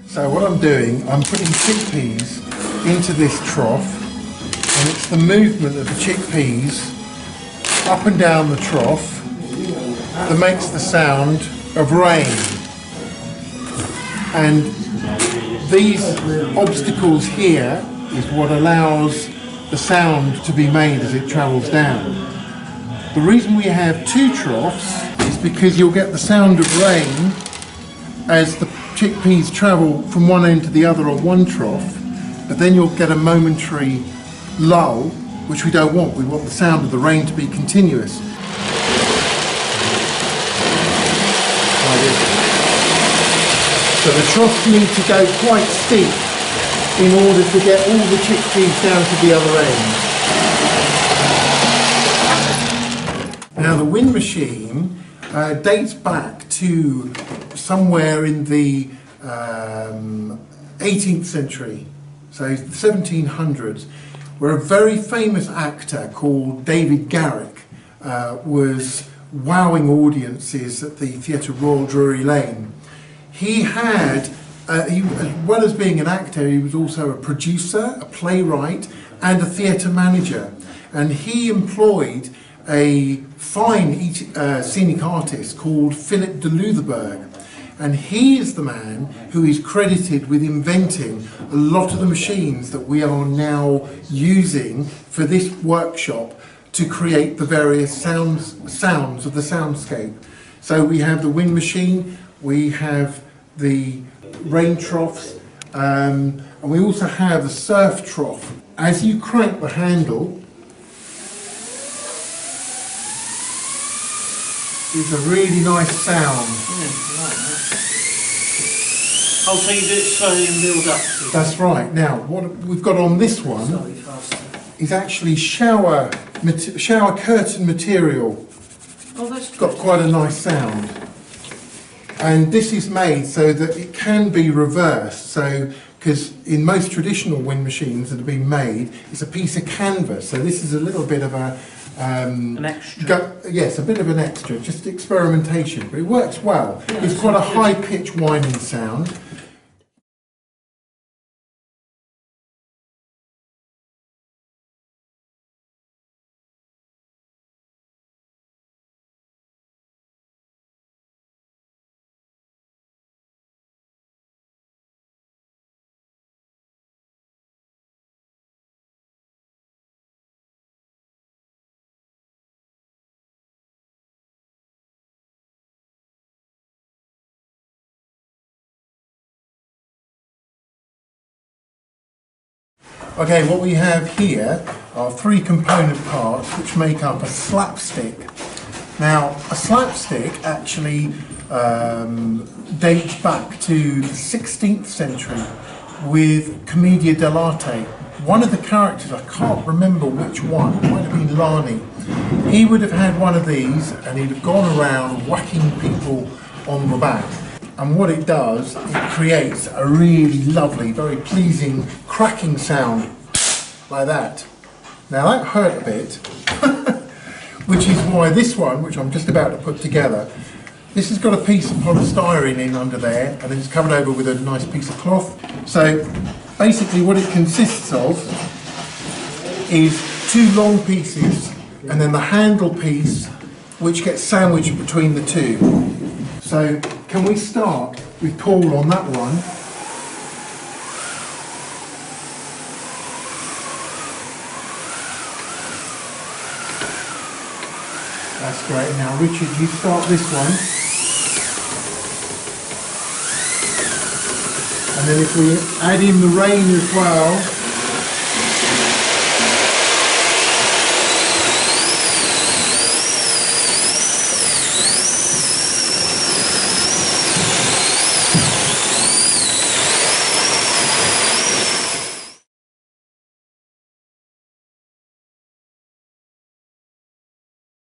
So what I'm doing, I'm putting chickpeas into this trough, and it's the movement of the chickpeas up and down the trough that makes the sound of rain. And these obstacles here is what allows the sound to be made as it travels down. The reason we have two troughs is because you'll get the sound of rain as the chickpeas travel from one end to the other on one trough, but then you'll get a momentary lull, which we don't want. We want the sound of the rain to be continuous. So the troughs need to go quite steep in order to get all the chickpeas down to the other end. Now the wind machine dates back to somewhere in the 18th century, so the 1700s, where a very famous actor called David Garrick was wowing audiences at the Theatre Royal Drury Lane. He had, as well as being an actor, he was also a producer, a playwright, and a theatre manager. And he employed a fine scenic artist called Philip de Loutherbourg. And he is the man who is credited with inventing a lot of the machines that we are now using for this workshop to create the various sounds of the soundscape. So we have the wind machine, we have the rain troughs, and we also have the surf trough. As you crank the handle, it's a really nice sound. Oh, so you do it slowly and build up? That's right. Now, what we've got on this one is actually shower curtain material. Oh, that's got quite a nice sound. And this is made so that it can be reversed. So, because in most traditional wind machines that have been made, it's a piece of canvas. So this is a little bit of a an extra. Yes, a bit of an extra, just experimentation, but it works well. Yeah, it's quite a high-pitched whining sound. Okay, what we have here are three component parts which make up a slapstick. Now, a slapstick actually dates back to the 16th century with Commedia dell'arte. One of the characters, I can't remember which one, it might have been Lani, he would have had one of these and he'd have gone around whacking people on the back. And what it does, it creates a really lovely, very pleasing cracking sound, like that. Now that hurt a bit, which is why this one, which I'm just about to put together, this has got a piece of polystyrene in under there, and it's covered over with a nice piece of cloth. So basically what it consists of is two long pieces, and then the handle piece, which gets sandwiched between the two. So can we start with Paul on that one? That's great. Now Richard, you start this one. And then if we add in the rain as well,